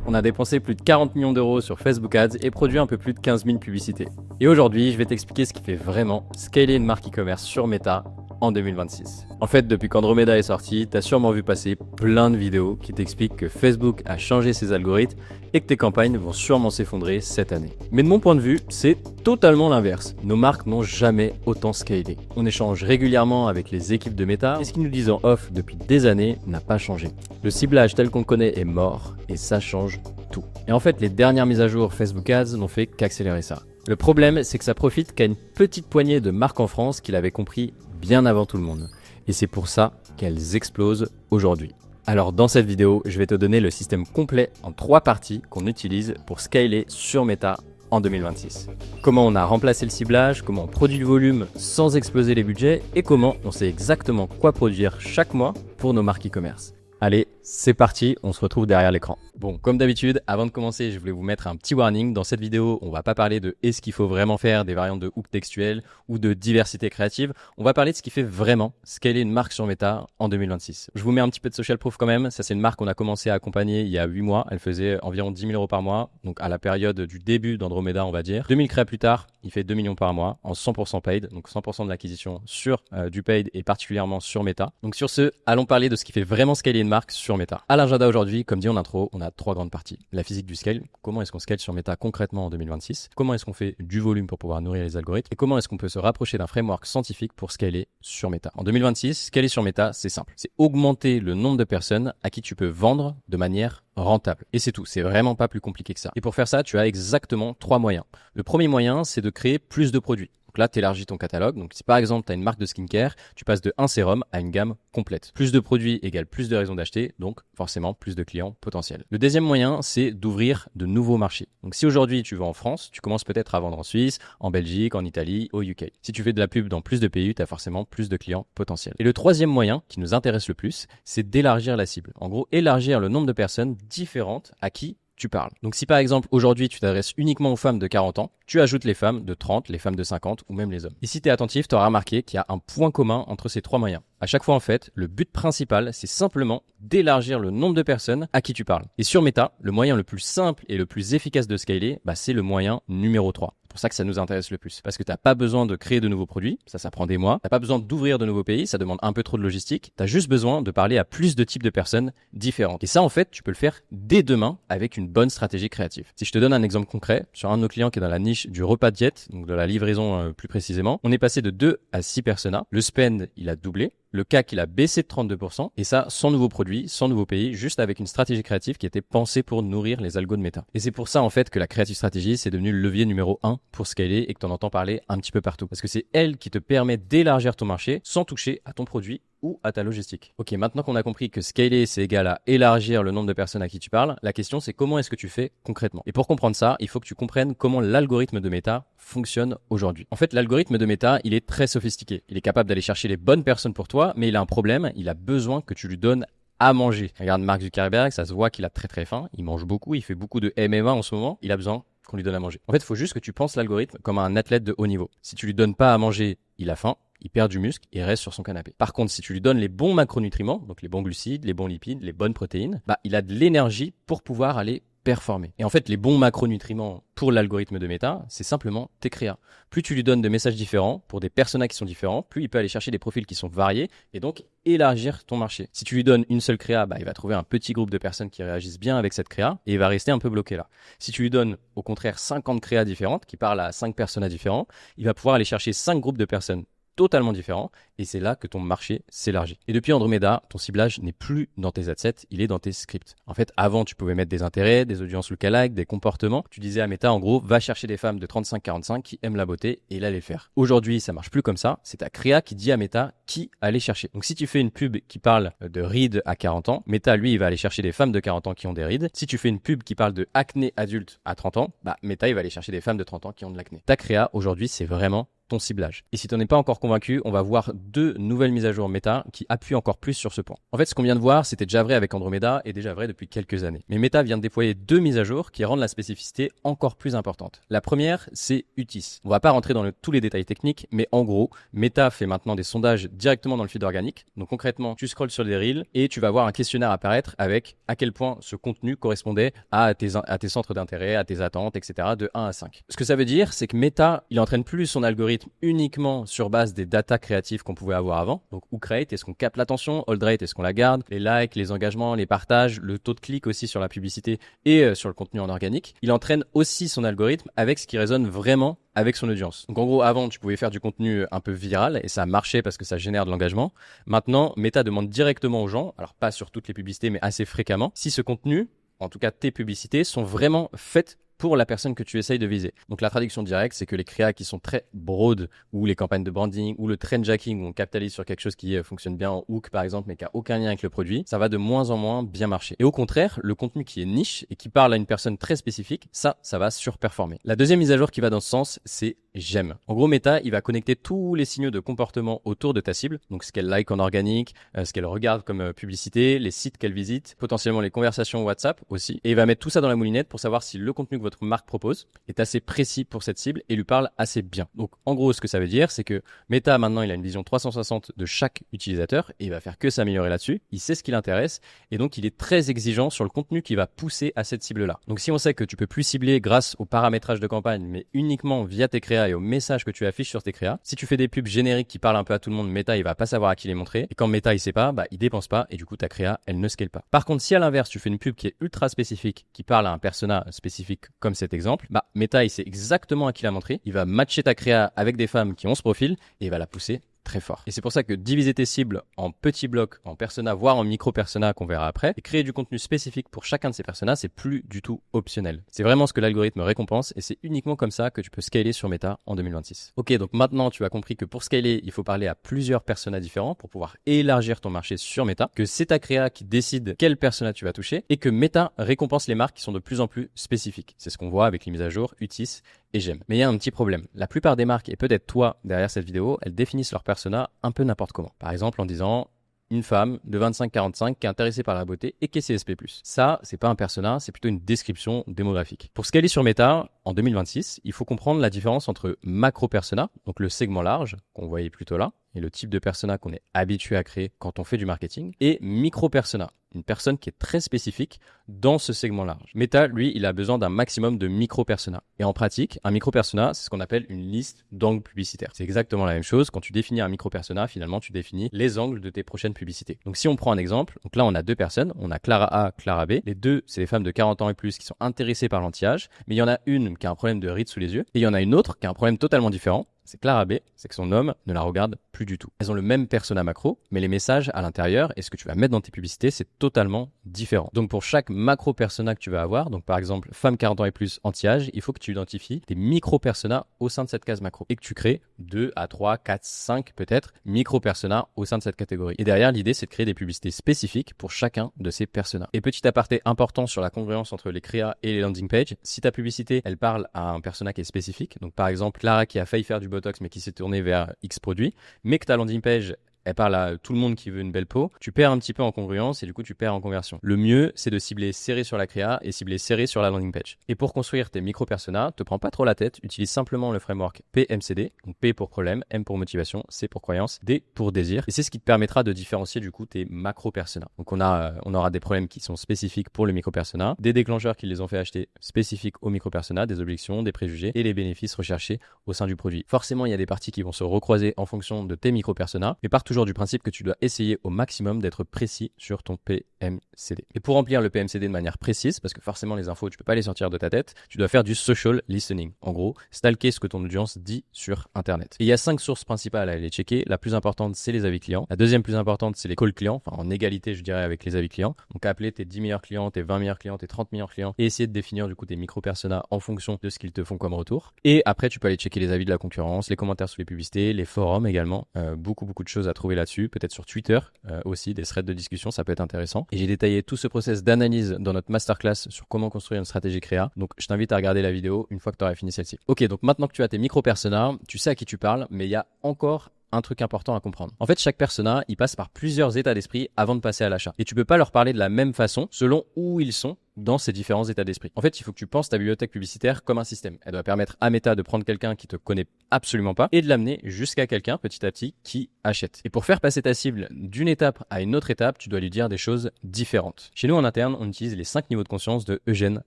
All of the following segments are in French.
On a dépensé plus de 40 millions d'euros sur Facebook Ads et produit un peu plus de 15 000 publicités. Et aujourd'hui, je vais t'expliquer ce qui fait vraiment scaler une marque e-commerce sur Meta en 2026. En fait, depuis qu'Andromeda est sorti, t'as sûrement vu passer plein de vidéos qui t'expliquent que Facebook a changé ses algorithmes et que tes campagnes vont sûrement s'effondrer cette année. Mais de mon point de vue, c'est totalement l'inverse. Nos marques n'ont jamais autant scalé. On échange régulièrement avec les équipes de Meta et ce qu'ils nous disent en off depuis des années n'a pas changé. Le ciblage tel qu'on le connaît est mort et ça change tout. Et en fait, les dernières mises à jour Facebook Ads n'ont fait qu'accélérer ça. Le problème, c'est que ça profite qu'à une petite poignée de marques en France qui l'avaient compris bien avant tout le monde. Et c'est pour ça qu'elles explosent aujourd'hui. Alors dans cette vidéo, je vais te donner le système complet en 3 parties qu'on utilise pour scaler sur Meta en 2026. Comment on a remplacé le ciblage, comment on produit du volume sans exploser les budgets et comment on sait exactement quoi produire chaque mois pour nos marques e-commerce. Allez, c'est parti, on se retrouve derrière l'écran. Bon, comme d'habitude, avant de commencer, je voulais vous mettre un petit warning. Dans cette vidéo, on va pas parler de est-ce qu'il faut vraiment faire des variantes de hook textuel ou de diversité créative. On va parler de ce qui fait vraiment scaler une marque sur Meta en 2026. Je vous mets un petit peu de social proof quand même. Ça, c'est une marque qu'on a commencé à accompagner il y a 8 mois. Elle faisait environ 10 000 euros par mois. Donc, à la période du début d'Andromeda, on va dire. 2000 créas plus tard, il fait 2 millions par mois en 100% paid. Donc, 100% de l'acquisition sur du paid et particulièrement sur Meta. Donc, sur ce, allons parler de ce qui fait vraiment scaler une marque sur Meta. À l'agenda aujourd'hui, comme dit en intro, on a 3 grandes parties. La physique du scale, comment est-ce qu'on scale sur Meta concrètement en 2026? Comment est-ce qu'on fait du volume pour pouvoir nourrir les algorithmes? Et comment est-ce qu'on peut se rapprocher d'un framework scientifique pour scaler sur Meta? En 2026, scaler sur Meta, c'est simple. C'est augmenter le nombre de personnes à qui tu peux vendre de manière rentable. Et c'est tout, c'est vraiment pas plus compliqué que ça. Et pour faire ça, tu as exactement 3 moyens. Le premier moyen, c'est de créer plus de produits. Donc là, tu élargis ton catalogue. Donc si par exemple, tu as une marque de skincare, tu passes de un sérum à une gamme complète. Plus de produits égale plus de raisons d'acheter, donc forcément plus de clients potentiels. Le deuxième moyen, c'est d'ouvrir de nouveaux marchés. Donc si aujourd'hui tu vas en France, tu commences peut-être à vendre en Suisse, en Belgique, en Italie, au UK. Si tu fais de la pub dans plus de pays, tu as forcément plus de clients potentiels. Et le troisième moyen, qui nous intéresse le plus, c'est d'élargir la cible. En gros, élargir le nombre de personnes différentes à qui tu parles. Donc si par exemple aujourd'hui tu t'adresses uniquement aux femmes de 40 ans, tu ajoutes les femmes de 30, les femmes de 50 ou même les hommes. Et si tu es attentif, tu auras remarqué qu'il y a un point commun entre ces 3 moyens. À chaque fois en fait, le but principal, c'est simplement d'élargir le nombre de personnes à qui tu parles. Et sur Meta, le moyen le plus simple et le plus efficace de scaler, c'est le moyen numéro 3. C'est pour ça que ça nous intéresse le plus. Parce que t'as pas besoin de créer de nouveaux produits, ça prend des mois. T'as pas besoin d'ouvrir de nouveaux pays, ça demande un peu trop de logistique. T'as juste besoin de parler à plus de types de personnes différentes. Et ça, en fait, tu peux le faire dès demain avec une bonne stratégie créative. Si je te donne un exemple concret, sur un de nos clients qui est dans la niche du repas diète, donc de la livraison plus précisément, on est passé de 2 à 6 personas. Le spend, il a doublé. Le CAC, il a baissé de 32%, et ça, sans nouveaux produits, sans nouveaux pays, juste avec une stratégie créative qui était pensée pour nourrir les algos de Meta. Et c'est pour ça, en fait, que la creative strategy, c'est devenu le levier numéro 1 pour scaler et que t'en entends parler un petit peu partout. Parce que c'est elle qui te permet d'élargir ton marché sans toucher à ton produit ou à ta logistique. Ok, maintenant qu'on a compris que scaler, c'est égal à élargir le nombre de personnes à qui tu parles, la question c'est comment est-ce que tu fais concrètement? Et pour comprendre ça, il faut que tu comprennes comment l'algorithme de Meta fonctionne aujourd'hui. En fait, l'algorithme de Meta, il est très sophistiqué. Il est capable d'aller chercher les bonnes personnes pour toi, mais il a un problème, il a besoin que tu lui donnes à manger. Regarde Mark Zuckerberg, ça se voit qu'il a très très faim, il mange beaucoup, il fait beaucoup de MMA en ce moment, il a besoin qu'on lui donne à manger. En fait, il faut juste que tu penses l'algorithme comme un athlète de haut niveau. Si tu lui donnes pas à manger, il a faim, il perd du muscle et reste sur son canapé. Par contre, si tu lui donnes les bons macronutriments, donc les bons glucides, les bons lipides, les bonnes protéines, il a de l'énergie pour pouvoir aller performer. Et en fait, les bons macronutriments pour l'algorithme de Meta, c'est simplement tes créas. Plus tu lui donnes de messages différents pour des personas qui sont différents, plus il peut aller chercher des profils qui sont variés et donc élargir ton marché. Si tu lui donnes une seule créa, il va trouver un petit groupe de personnes qui réagissent bien avec cette créa et il va rester un peu bloqué là. Si tu lui donnes au contraire 50 créas différentes qui parlent à 5 personas différents, il va pouvoir aller chercher 5 groupes de personnes totalement différents et c'est là que ton marché s'élargit. Et depuis Andromeda, ton ciblage n'est plus dans tes adsets, il est dans tes scripts. En fait, avant, tu pouvais mettre des intérêts, des audiences lookalike, des comportements. Tu disais à Meta, en gros, va chercher des femmes de 35-45 qui aiment la beauté et il allait le faire. Aujourd'hui, ça marche plus comme ça. C'est ta créa qui dit à Meta qui aller chercher. Donc, si tu fais une pub qui parle de rides à 40 ans, Meta, lui, il va aller chercher des femmes de 40 ans qui ont des rides. Si tu fais une pub qui parle de acné adulte à 30 ans, Meta, il va aller chercher des femmes de 30 ans qui ont de l'acné. Ta créa, aujourd'hui, c'est vraiment ton ciblage. Et si tu n'en es pas encore convaincu, on va voir 2 nouvelles mises à jour Meta qui appuient encore plus sur ce point. En fait, ce qu'on vient de voir, c'était déjà vrai avec Andromeda et déjà vrai depuis quelques années. Mais Meta vient de déployer 2 mises à jour qui rendent la spécificité encore plus importante. La première, c'est UTIS. On va pas rentrer dans tous les détails techniques, mais en gros, Meta fait maintenant des sondages directement dans le feed organique. Donc concrètement, tu scrolles sur des reels et tu vas voir un questionnaire apparaître avec à quel point ce contenu correspondait à tes centres d'intérêt, à tes attentes, etc. de 1 à 5. Ce que ça veut dire, c'est que Meta, il entraîne plus son algorithme uniquement sur base des datas créatives qu'on pouvait avoir avant. Donc who rate, est-ce qu'on capte l'attention, hold rate, est-ce qu'on la garde, les likes, les engagements, les partages, le taux de clic aussi sur la publicité et sur le contenu en organique. Il entraîne aussi son algorithme avec ce qui résonne vraiment avec son audience. Donc en gros, avant, tu pouvais faire du contenu un peu viral et ça marchait parce que ça génère de l'engagement. Maintenant, Meta demande directement aux gens, alors pas sur toutes les publicités, mais assez fréquemment, si ce contenu, en tout cas tes publicités, sont vraiment faites pour la personne que tu essayes de viser. Donc la traduction directe, c'est que les créas qui sont très broad, ou les campagnes de branding, ou le trendjacking, où on capitalise sur quelque chose qui fonctionne bien en hook par exemple, mais qui a aucun lien avec le produit, ça va de moins en moins bien marcher. Et au contraire, le contenu qui est niche et qui parle à une personne très spécifique, ça va surperformer. La deuxième mise à jour qui va dans ce sens, c'est j'aime. En gros, Meta, il va connecter tous les signaux de comportement autour de ta cible, donc ce qu'elle like en organique, ce qu'elle regarde comme publicité, les sites qu'elle visite, potentiellement les conversations WhatsApp aussi, et il va mettre tout ça dans la moulinette pour savoir si le contenu que votre marque propose est assez précis pour cette cible et lui parle assez bien. Donc en gros, ce que ça veut dire, c'est que Meta maintenant, il a une vision 360 de chaque utilisateur et il va faire que s'améliorer là-dessus. Il sait ce qui l'intéresse et donc il est très exigeant sur le contenu qui va pousser à cette cible-là. Donc si on sait que tu peux plus cibler grâce au paramétrage de campagne, mais uniquement via tes créas et aux messages que tu affiches sur tes créas, si tu fais des pubs génériques qui parlent un peu à tout le monde, Meta, il va pas savoir à qui les montrer. Et quand Meta, il sait pas, il dépense pas et du coup, ta créa, elle ne scale pas. Par contre, si à l'inverse, tu fais une pub qui est ultra spécifique, qui parle à un persona spécifique comme cet exemple, Meta, il sait exactement à qui la montrer. Il va matcher ta créa avec des femmes qui ont ce profil et il va la pousser très fort. Et c'est pour ça que diviser tes cibles en petits blocs, en persona, voire en micro-persona qu'on verra après, et créer du contenu spécifique pour chacun de ces personas, c'est plus du tout optionnel. C'est vraiment ce que l'algorithme récompense et c'est uniquement comme ça que tu peux scaler sur Meta en 2026. Ok, donc maintenant tu as compris que pour scaler, il faut parler à plusieurs personas différents pour pouvoir élargir ton marché sur Meta, que c'est ta créa qui décide quel persona tu vas toucher et que Meta récompense les marques qui sont de plus en plus spécifiques. C'est ce qu'on voit avec les mises à jour UTIS et j'aime. Mais il y a un petit problème. La plupart des marques, et peut-être toi derrière cette vidéo, elles définissent leur persona un peu n'importe comment. Par exemple en disant une femme de 25-45 qui est intéressée par la beauté et qui est CSP+. Ça, c'est pas un persona, c'est plutôt une description démographique. Pour scaler sur Meta, en 2026, il faut comprendre la différence entre macro-persona, donc le segment large, qu'on voyait plutôt là, et le type de persona qu'on est habitué à créer quand on fait du marketing, et micro-persona, une personne qui est très spécifique dans ce segment large. Meta, lui, il a besoin d'un maximum de micro-persona. Et en pratique, un micro-persona, c'est ce qu'on appelle une liste d'angles publicitaires. C'est exactement la même chose. Quand tu définis un micro-persona, finalement, tu définis les angles de tes prochaines publicités. Donc si on prend un exemple, donc là, on a 2 personnes. On a Clara A, Clara B. Les 2, c'est des femmes de 40 ans et plus qui sont intéressées par l'anti-âge. Mais il y en a une qui a un problème de rides sous les yeux. Et il y en a une autre qui a un problème totalement différent. C'est Clara B, c'est que son homme ne la regarde plus du tout. Elles ont le même persona macro, mais les messages à l'intérieur et ce que tu vas mettre dans tes publicités, c'est totalement différent. Donc pour chaque macro persona que tu vas avoir, donc par exemple femme 40 ans et plus anti-âge, il faut que tu identifies des micro personas au sein de cette case macro et que tu crées 2 à 3, 4, 5 peut-être micro personas au sein de cette catégorie. Et derrière, l'idée c'est de créer des publicités spécifiques pour chacun de ces personas. Et petit aparté important sur la congruence entre les créas et les landing pages, si ta publicité elle parle à un persona qui est spécifique, donc par exemple Clara qui a failli faire du Botox mais qui s'est tourné vers X produit, mais que ta landing page elle parle à tout le monde qui veut une belle peau, tu perds un petit peu en congruence et du coup tu perds en conversion. Le mieux, c'est de cibler serré sur la créa et cibler serré sur la landing page. Et pour construire tes micro-personas, te prends pas trop la tête, utilise simplement le framework PMCD, donc P pour problème, M pour motivation, C pour croyance, D pour désir. Et c'est ce qui te permettra de différencier du coup tes macro-personas. Donc on aura des problèmes qui sont spécifiques pour le micro-persona, des déclencheurs qui les ont fait acheter spécifiques au micro-persona, des objections, des préjugés et les bénéfices recherchés au sein du produit. Forcément, il y a des parties qui vont se recroiser en fonction de tes micro-personas, mais par toujours du principe que tu dois essayer au maximum d'être précis sur ton PMCD. Et pour remplir le PMCD de manière précise, parce que forcément les infos, tu peux pas les sortir de ta tête, tu dois faire du social listening. En gros, stalker ce que ton audience dit sur Internet. Et il y a 5 sources principales à aller checker. La plus importante, c'est les avis clients. La deuxième plus importante, c'est les calls clients, enfin en égalité, je dirais, avec les avis clients. Donc appeler tes 10 meilleurs clients, tes 20 meilleurs clients, tes 30 meilleurs clients et essayer de définir du coup tes micro-personas en fonction de ce qu'ils te font comme retour. Et après, tu peux aller checker les avis de la concurrence, les commentaires sous les publicités, les forums également. Beaucoup de choses à trouver là-dessus. Peut-être sur Twitter aussi, des threads de discussion, ça peut être intéressant. et j'ai détaillé tout ce process d'analyse dans notre masterclass sur comment construire une stratégie créa. Donc je t'invite à regarder la vidéo une fois que tu auras fini celle-ci. Ok, donc maintenant que tu as tes micro-personas, tu sais à qui tu parles, mais il y a encore un truc important à comprendre. En fait, chaque persona, il passe par plusieurs états d'esprit avant de passer à l'achat. Et tu peux pas leur parler de la même façon selon où ils sont dans ces différents états d'esprit. En fait, il faut que tu penses ta bibliothèque publicitaire comme un système. Elle doit permettre à Meta de prendre quelqu'un qui te connaît absolument pas et de l'amener jusqu'à quelqu'un petit à petit qui achète. Et pour faire passer ta cible d'une étape à une autre étape, tu dois lui dire des choses différentes. Chez nous en interne, on utilise les 5 niveaux de conscience de Eugène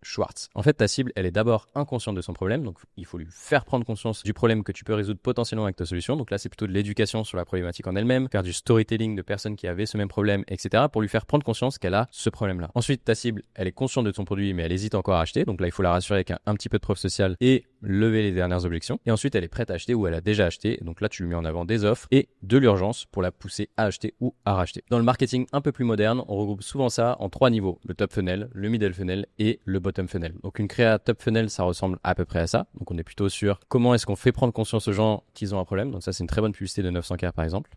Schwartz. En fait, ta cible, elle est d'abord inconsciente de son problème, donc il faut lui faire prendre conscience du problème que tu peux résoudre potentiellement avec ta solution. Donc là, c'est plutôt de l'éducation sur la problématique en elle-même, faire du storytelling de personnes qui avaient ce même problème, etc. pour lui faire prendre conscience qu'elle a ce problème-là. Ensuite, ta cible, elle est consciente de son produit, mais elle hésite encore à acheter. Donc là, il faut la rassurer avec un petit peu de preuve sociale et lever les dernières objections. Et ensuite, elle est prête à acheter ou elle a déjà acheté. Donc là, tu lui mets en avant des offres et de l'urgence pour la pousser à acheter ou à racheter. Dans le marketing un peu plus moderne, on regroupe souvent ça en 3 niveaux. Le top funnel, le middle funnel et le bottom funnel. Donc une créa top funnel, ça ressemble à peu près à ça. Donc on est plutôt sur comment est-ce qu'on fait prendre conscience aux gens qu'ils ont un problème. Donc ça, c'est une très bonne publicité de 900K par exemple.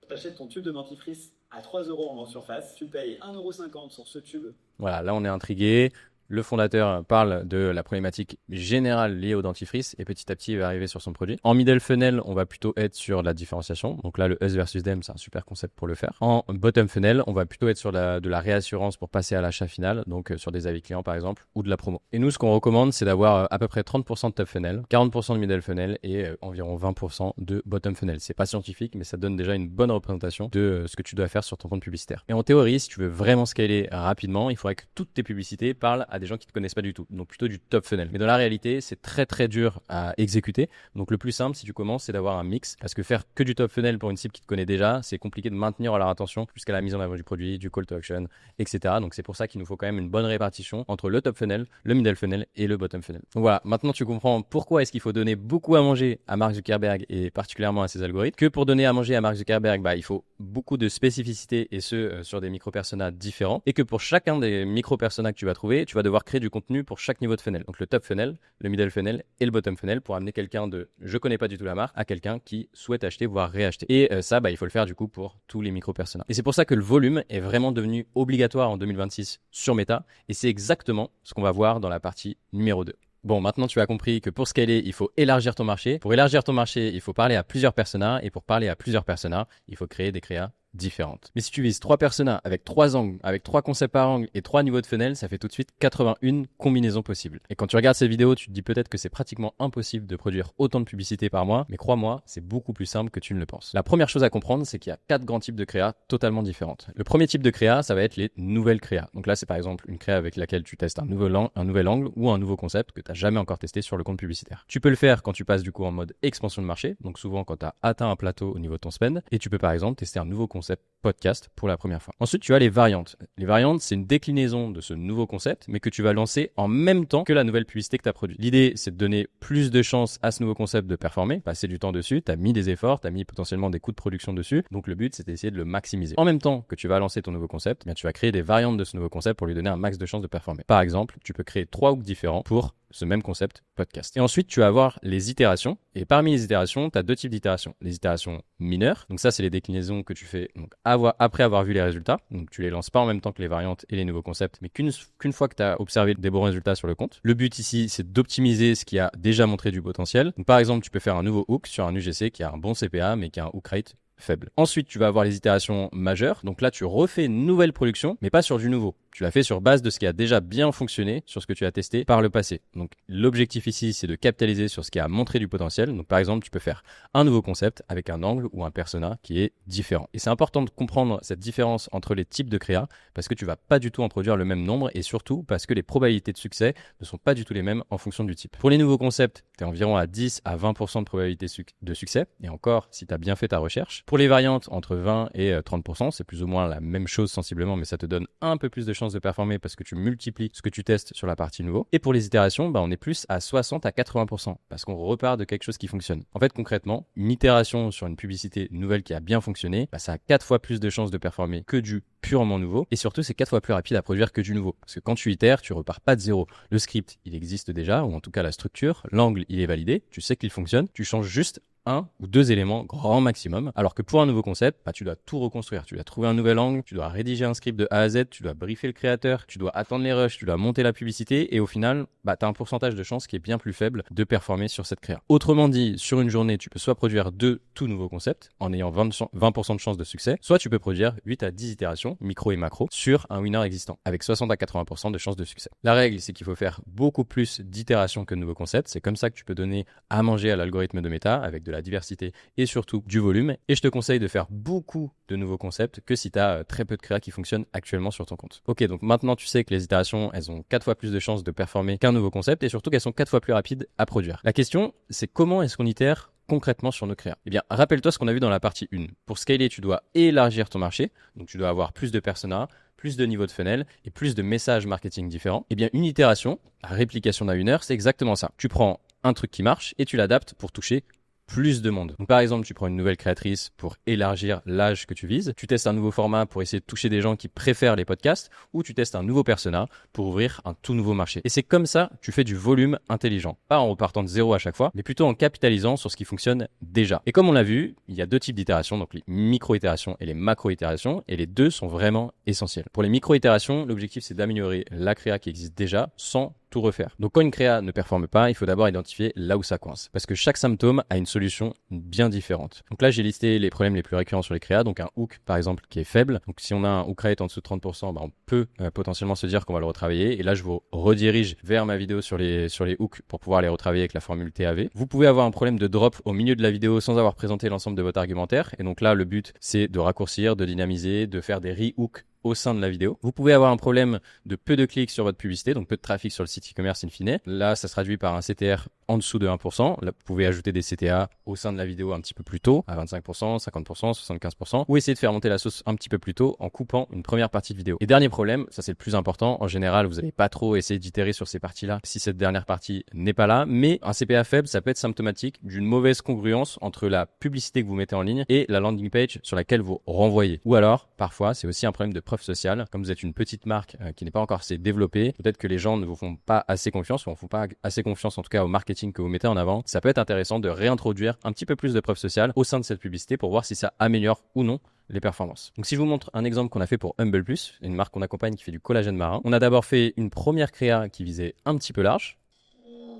Tu achètes ton tube de dentifrice à 3 € en grande surface, tu payes 1,50 € sur ce tube. Voilà, là on est intrigué. Le fondateur parle de la problématique générale liée au dentifrice et petit à petit il va arriver sur son produit. En middle funnel, on va plutôt être sur la différenciation. Donc là, le us versus them, c'est un super concept pour le faire. En bottom funnel, on va plutôt être sur de la réassurance pour passer à l'achat final, donc sur des avis clients par exemple, ou de la promo. Et nous, ce qu'on recommande, c'est d'avoir à peu près 30% de top funnel, 40% de middle funnel et environ 20% de bottom funnel. C'est pas scientifique, mais ça donne déjà une bonne représentation de ce que tu dois faire sur ton compte publicitaire. Et en théorie, si tu veux vraiment scaler rapidement, il faudrait que toutes tes publicités parlent à des gens qui te connaissent pas du tout, donc plutôt du top funnel. Mais dans la réalité, c'est très très dur à exécuter. Donc le plus simple, si tu commences, c'est d'avoir un mix, parce que faire que du top funnel pour une cible qui te connaît déjà, c'est compliqué de maintenir leur attention jusqu'à la mise en avant du produit, du call to action, etc. Donc c'est pour ça qu'il nous faut quand même une bonne répartition entre le top funnel, le middle funnel et le bottom funnel. Donc voilà, maintenant tu comprends pourquoi est-ce qu'il faut donner beaucoup à manger à Mark Zuckerberg et particulièrement à ses algorithmes. Que pour donner à manger à Mark Zuckerberg, il faut beaucoup de spécificité et ce sur des micro-personas différents, et que pour chacun des micro-personas que tu vas trouver, tu vas devoir créer du contenu pour chaque niveau de funnel. Donc le top funnel, le middle funnel et le bottom funnel pour amener quelqu'un de je connais pas du tout la marque à quelqu'un qui souhaite acheter voire réacheter. Et ça, il faut le faire du coup pour tous les micro-personas. Et c'est pour ça que le volume est vraiment devenu obligatoire en 2026 sur Meta, et c'est exactement ce qu'on va voir dans la partie numéro 2. Bon, maintenant tu as compris que pour scaler, il faut élargir ton marché. Pour élargir ton marché, il faut parler à plusieurs personas. Et pour parler à plusieurs personas, il faut créer des créas différentes. Mais si tu vises 3 personas avec 3 angles, avec 3 concepts par angle et 3 niveaux de funnel, ça fait tout de suite 81 combinaisons possibles. Et quand tu regardes cette vidéo, tu te dis peut-être que c'est pratiquement impossible de produire autant de publicité par mois, mais crois-moi, c'est beaucoup plus simple que tu ne le penses. La première chose à comprendre, c'est qu'il y a 4 grands types de créas totalement différentes. Le premier type de créa, ça va être les nouvelles créas. Donc là, c'est par exemple une créa avec laquelle tu testes un nouvel angle ou un nouveau concept que tu n'as jamais encore testé sur le compte publicitaire. Tu peux le faire quand tu passes du coup en mode expansion de marché, donc souvent quand tu as atteint un plateau au niveau de ton spend, et tu peux par exemple tester un nouveau concept podcast pour la première fois. Ensuite, tu as les variantes. Les variantes, c'est une déclinaison de ce nouveau concept, mais que tu vas lancer en même temps que la nouvelle publicité que tu as produite. L'idée, c'est de donner plus de chances à ce nouveau concept de performer, passer du temps dessus, tu as mis des efforts, tu as mis potentiellement des coûts de production dessus, donc le but, c'est d'essayer de le maximiser. En même temps que tu vas lancer ton nouveau concept, tu vas créer des variantes de ce nouveau concept pour lui donner un max de chances de performer. Par exemple, tu peux créer 3 hooks différents pour ce même concept podcast. Et ensuite, tu vas avoir les itérations. Et parmi les itérations, tu as 2 types d'itérations. Les itérations mineures. Donc ça, c'est les déclinaisons que tu fais après avoir vu les résultats. Donc tu les lances pas en même temps que les variantes et les nouveaux concepts, mais qu'une fois que tu as observé des bons résultats sur le compte. Le but ici, c'est d'optimiser ce qui a déjà montré du potentiel. Donc par exemple, tu peux faire un nouveau hook sur un UGC qui a un bon CPA, mais qui a un hook rate faible. Ensuite, tu vas avoir les itérations majeures. Donc là, tu refais une nouvelle production, mais pas sur du nouveau. Tu l'as fait sur base de ce qui a déjà bien fonctionné sur ce que tu as testé par le passé. Donc l'objectif ici, c'est de capitaliser sur ce qui a montré du potentiel. Donc par exemple, tu peux faire un nouveau concept avec un angle ou un persona qui est différent. Et c'est important de comprendre cette différence entre les types de créa parce que tu vas pas du tout en produire le même nombre et surtout parce que les probabilités de succès ne sont pas du tout les mêmes en fonction du type. Pour les nouveaux concepts, tu es environ à 10 à 20% de probabilité de succès et encore si tu as bien fait ta recherche. Pour les variantes, entre 20 et 30%, c'est plus ou moins la même chose sensiblement, mais ça te donne un peu plus de chances de performer parce que tu multiplies ce que tu testes sur la partie nouveau. Et pour les itérations, on est plus à 60 à 80% parce qu'on repart de quelque chose qui fonctionne. En fait, concrètement, une itération sur une publicité nouvelle qui a bien fonctionné, ça a 4 fois plus de chances de performer que du purement nouveau. Et surtout, c'est 4 fois plus rapide à produire que du nouveau. Parce que quand tu itères, tu repars pas de zéro. Le script, il existe déjà, ou en tout cas la structure. L'angle, il est validé. Tu sais qu'il fonctionne. Tu changes juste un ou deux éléments grand maximum. Alors que pour un nouveau concept, tu dois tout reconstruire. Tu dois trouver un nouvel angle, tu dois rédiger un script de A à Z, tu dois briefer le créateur, tu dois attendre les rushs, tu dois monter la publicité et au final, tu as un pourcentage de chance qui est bien plus faible de performer sur cette créa. Autrement dit, sur une journée, tu peux soit produire 2 tout nouveaux concepts en ayant 20% de chance de succès, soit tu peux produire 8 à 10 itérations, micro et macro, sur un winner existant avec 60 à 80% de chance de succès. La règle, c'est qu'il faut faire beaucoup plus d'itérations que de nouveaux concepts. C'est comme ça que tu peux donner à manger à l'algorithme de méta avec de la diversité et surtout du volume. Et je te conseille de faire beaucoup de nouveaux concepts que si tu as très peu de créas qui fonctionnent actuellement sur ton compte. Ok, donc maintenant tu sais que les itérations, elles ont 4 fois plus de chances de performer qu'un nouveau concept et surtout qu'elles sont 4 fois plus rapides à produire. La question, c'est comment est-ce qu'on itère concrètement sur nos créas? Eh bien, rappelle-toi ce qu'on a vu dans la partie 1. Pour scaler, tu dois élargir ton marché. Donc, tu dois avoir plus de personas, plus de niveaux de funnel et plus de messages marketing différents. Eh bien, une itération, la réplication d'un winner, c'est exactement ça. Tu prends un truc qui marche et tu l'adaptes pour toucher plus de monde. Donc par exemple, tu prends une nouvelle créatrice pour élargir l'âge que tu vises, tu testes un nouveau format pour essayer de toucher des gens qui préfèrent les podcasts, ou tu testes un nouveau persona pour ouvrir un tout nouveau marché. Et c'est comme ça que tu fais du volume intelligent. Pas en repartant de zéro à chaque fois, mais plutôt en capitalisant sur ce qui fonctionne déjà. Et comme on l'a vu, il y a deux types d'itérations, donc les micro-itérations et les macro-itérations, et les deux sont vraiment essentiels. Pour les micro-itérations, l'objectif c'est d'améliorer la créa qui existe déjà sans tout refaire. Donc quand une créa ne performe pas, il faut d'abord identifier là où ça coince. Parce que chaque symptôme a une solution bien différente. Donc là, j'ai listé les problèmes les plus récurrents sur les créas. Donc un hook, par exemple, qui est faible. Donc si on a un hook rate en dessous de 30%, on peut potentiellement se dire qu'on va le retravailler. Et là, je vous redirige vers ma vidéo sur les hooks pour pouvoir les retravailler avec la formule TAV. Vous pouvez avoir un problème de drop au milieu de la vidéo sans avoir présenté l'ensemble de votre argumentaire. Et donc là, le but, c'est de raccourcir, de dynamiser, de faire des re-hooks au sein de la vidéo. Vous pouvez avoir un problème de peu de clics sur votre publicité, donc peu de trafic sur le site e-commerce in fine. Là, ça se traduit par un CTR en dessous de 1%. Là, vous pouvez ajouter des CTA au sein de la vidéo un petit peu plus tôt, à 25%, 50%, 75%, ou essayer de faire monter la sauce un petit peu plus tôt en coupant une première partie de vidéo. Et dernier problème, ça c'est le plus important, en général, vous n'allez pas trop essayer d'itérer sur ces parties-là si cette dernière partie n'est pas là, mais un CPA faible, ça peut être symptomatique d'une mauvaise congruence entre la publicité que vous mettez en ligne et la landing page sur laquelle vous renvoyez. Ou alors, parfois, c'est aussi un problème de preuve sociale. Comme vous êtes une petite marque qui n'est pas encore assez développée, peut-être que les gens ne vous font pas assez confiance, ou ne font pas assez confiance en tout cas au marketing que vous mettez en avant. Ça peut être intéressant de réintroduire un petit peu plus de preuve sociale au sein de cette publicité pour voir si ça améliore ou non les performances. Donc si je vous montre un exemple qu'on a fait pour Humble Plus, une marque qu'on accompagne qui fait du collagène marin, on a d'abord fait une première créa qui visait un petit peu large.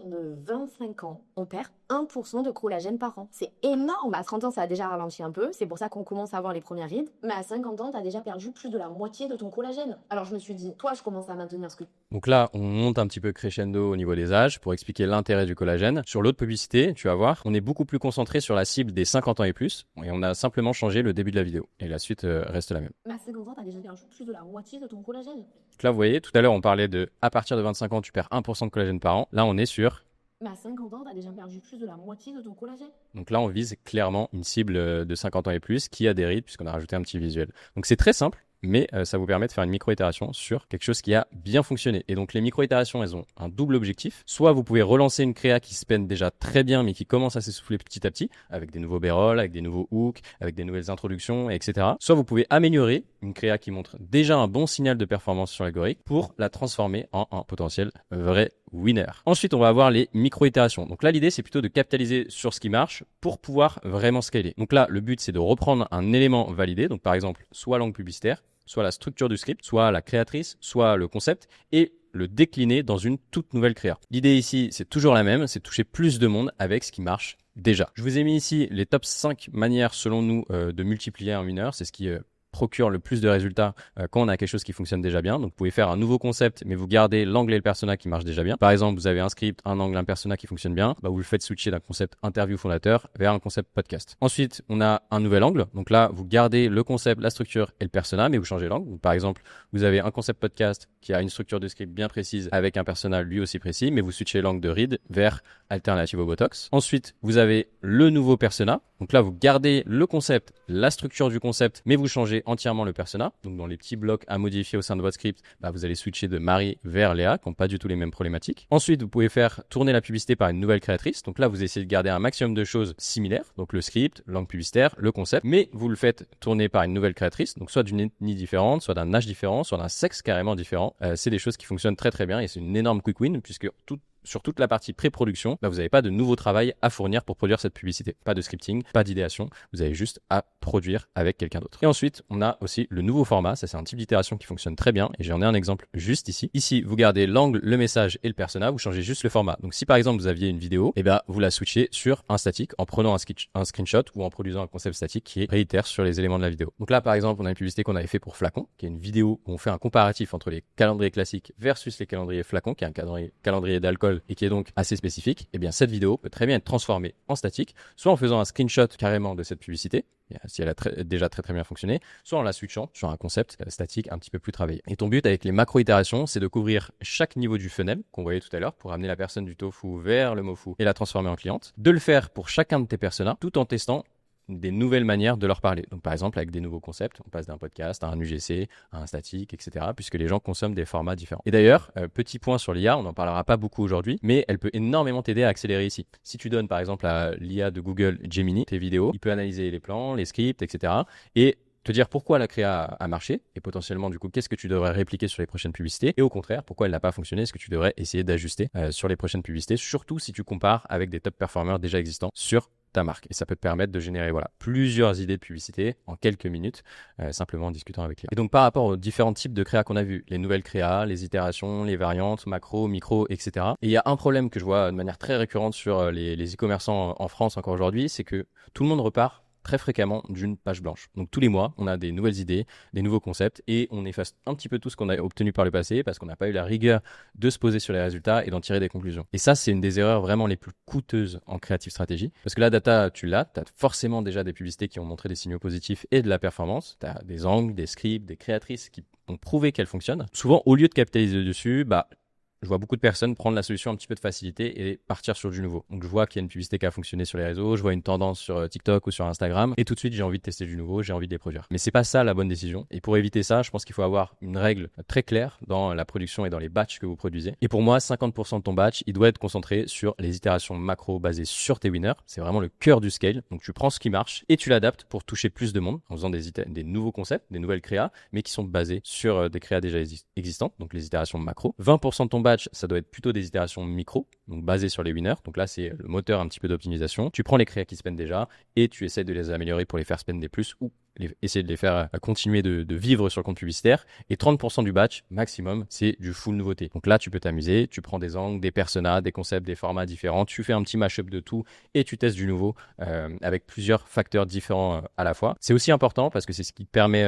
De 25 ans, on perd 1% de collagène par an. C'est énorme. À 30 ans, ça a déjà ralenti un peu. C'est pour ça qu'on commence à avoir les premières rides. Mais à 50 ans, tu as déjà perdu plus de la moitié de ton collagène. Alors je me suis dit, toi, je commence à maintenir ce que... Donc là, on monte un petit peu crescendo au niveau des âges pour expliquer l'intérêt du collagène. Sur l'autre publicité, tu vas voir, on est beaucoup plus concentré sur la cible des 50 ans et plus. Et on a simplement changé le début de la vidéo. Et la suite reste la même. Mais à 50 ans, tu as déjà perdu plus de la moitié de ton collagène. Donc là, vous voyez, tout à l'heure, on parlait de à partir de 25 ans, tu perds 1% de collagène par an. Là, on est sur... Mais à 50 ans, tu as déjà perdu plus de la moitié de ton collagène. Donc là, on vise clairement une cible de 50 ans et plus qui a des rides puisqu'on a rajouté un petit visuel. Donc c'est très simple, mais ça vous permet de faire une micro-itération sur quelque chose qui a bien fonctionné. Et donc les micro-itérations, elles ont un double objectif. Soit vous pouvez relancer une créa qui se peine déjà très bien, mais qui commence à s'essouffler petit à petit, avec des nouveaux b-rolls, avec des nouveaux hooks, avec des nouvelles introductions, etc. Soit vous pouvez améliorer une créa qui montre déjà un bon signal de performance sur l'algorithme pour la transformer en un potentiel vrai winner. Ensuite, on va avoir les micro-itérations. Donc là, l'idée, c'est plutôt de capitaliser sur ce qui marche pour pouvoir vraiment scaler. Donc là, le but, c'est de reprendre un élément validé. Donc par exemple, soit l'angle publicitaire, soit la structure du script, soit la créatrice, soit le concept, et le décliner dans une toute nouvelle créa. L'idée ici, c'est toujours la même, c'est de toucher plus de monde avec ce qui marche déjà. Je vous ai mis ici les top 5 manières, selon nous, de multiplier un winner. C'est ce qui procure le plus de résultats quand on a quelque chose qui fonctionne déjà bien. Donc vous pouvez faire un nouveau concept, mais vous gardez l'angle et le persona qui marchent déjà bien. Par exemple, vous avez un script, un angle, un persona qui fonctionne bien, vous le faites switcher d'un concept interview fondateur vers un concept podcast. Ensuite, on a un nouvel angle. Donc là, vous gardez le concept, la structure et le persona, mais vous changez l'angle. Donc, par exemple, vous avez un concept podcast qui a une structure de script bien précise avec un persona lui aussi précis, mais vous switchez l'angle de read vers alternative au Botox. Ensuite, vous avez le nouveau persona. Donc là, vous gardez le concept, la structure du concept, mais vous changez entièrement le persona. Donc dans les petits blocs à modifier au sein de votre script, vous allez switcher de Marie vers Léa, qui n'ont pas du tout les mêmes problématiques. Ensuite, vous pouvez faire tourner la publicité par une nouvelle créatrice. Donc là, vous essayez de garder un maximum de choses similaires. Donc le script, l'angle publicitaire, le concept, mais vous le faites tourner par une nouvelle créatrice. Donc soit d'une ethnie différente, soit d'un âge différent, soit d'un sexe carrément différent. C'est des choses qui fonctionnent très très bien et c'est une énorme quick win puisque sur toute la partie pré-production, vous n'avez pas de nouveau travail à fournir pour produire cette publicité. Pas de scripting, pas d'idéation. Vous avez juste à produire avec quelqu'un d'autre. Et ensuite, on a aussi le nouveau format. Ça, c'est un type d'itération qui fonctionne très bien. Et j'en ai un exemple juste ici. Ici, vous gardez l'angle, le message et le persona. Vous changez juste le format. Donc, si par exemple, vous aviez une vidéo, vous la switchez sur un statique en prenant un screenshot ou en produisant un concept statique qui réitère sur les éléments de la vidéo. Donc là, par exemple, on a une publicité qu'on avait fait pour Flacon, qui est une vidéo où on fait un comparatif entre les calendriers classiques versus les calendriers Flacon, qui est un calendrier d'alcool et qui est donc assez spécifique. Cette vidéo peut très bien être transformée en statique, soit en faisant un screenshot carrément de cette publicité, si elle a déjà très bien fonctionné, soit en la switchant sur un concept statique un petit peu plus travaillé. Et ton but avec les macro-itérations, c'est de couvrir chaque niveau du funnel qu'on voyait tout à l'heure pour amener la personne du tofu vers le mofu et la transformer en cliente, de le faire pour chacun de tes personas tout en testant des nouvelles manières de leur parler. Donc par exemple avec des nouveaux concepts, on passe d'un podcast à un UGC, à un statique, etc. puisque les gens consomment des formats différents. Et d'ailleurs, petit point sur l'IA, on n'en parlera pas beaucoup aujourd'hui, mais elle peut énormément t'aider à accélérer ici. Si tu donnes par exemple à l'IA de Google Gemini tes vidéos, il peut analyser les plans, les scripts, etc. et te dire pourquoi la créa a marché et potentiellement du coup qu'est-ce que tu devrais répliquer sur les prochaines publicités et au contraire pourquoi elle n'a pas fonctionné, ce que tu devrais essayer d'ajuster sur les prochaines publicités, surtout si tu compares avec des top performers déjà existants sur ta marque. Et ça peut te permettre de générer plusieurs idées de publicité en quelques minutes, simplement en discutant avec l'IA. Et donc par rapport aux différents types de créa qu'on a vus, les nouvelles créas, les itérations, les variantes, macro, micro, etc. Et il y a un problème que je vois de manière très récurrente sur les e-commerçants en France encore aujourd'hui, c'est que tout le monde repart très fréquemment d'une page blanche. Donc tous les mois, on a des nouvelles idées, des nouveaux concepts et on efface un petit peu tout ce qu'on a obtenu par le passé parce qu'on n'a pas eu la rigueur de se poser sur les résultats et d'en tirer des conclusions. Et ça, c'est une des erreurs vraiment les plus coûteuses en creative stratégy parce que la data, tu as forcément déjà des publicités qui ont montré des signaux positifs et de la performance. Tu as des angles, des scripts, des créatrices qui ont prouvé qu'elles fonctionnent. Souvent, au lieu de capitaliser dessus, je vois beaucoup de personnes prendre la solution un petit peu de facilité et partir sur du nouveau. Donc je vois qu'il y a une publicité qui a fonctionné sur les réseaux, je vois une tendance sur TikTok ou sur Instagram et tout de suite j'ai envie de tester du nouveau, j'ai envie de les produire. Mais c'est pas ça la bonne décision. Et pour éviter ça, je pense qu'il faut avoir une règle très claire dans la production et dans les batchs que vous produisez. Et pour moi, 50% de ton batch, il doit être concentré sur les itérations macro basées sur tes winners. C'est vraiment le cœur du scale. Donc tu prends ce qui marche et tu l'adaptes pour toucher plus de monde en faisant des nouveaux concepts, des nouvelles créas, mais qui sont basées sur des créas déjà existantes, donc les itérations macro. 20% de ton batch, ça doit être plutôt des itérations micro, donc basées sur les winners. Donc là, c'est le moteur un petit peu d'optimisation. Tu prends les créas qui spendent déjà et tu essaies de les améliorer pour les faire spender plus ou essayer de les faire continuer de vivre sur le compte publicitaire. Et 30% du batch maximum, c'est du full nouveauté. Donc là, tu peux t'amuser, tu prends des angles, des personas, des concepts, des formats différents, tu fais un petit mashup de tout et tu testes du nouveau avec plusieurs facteurs différents à la fois. C'est aussi important parce que c'est ce qui te permet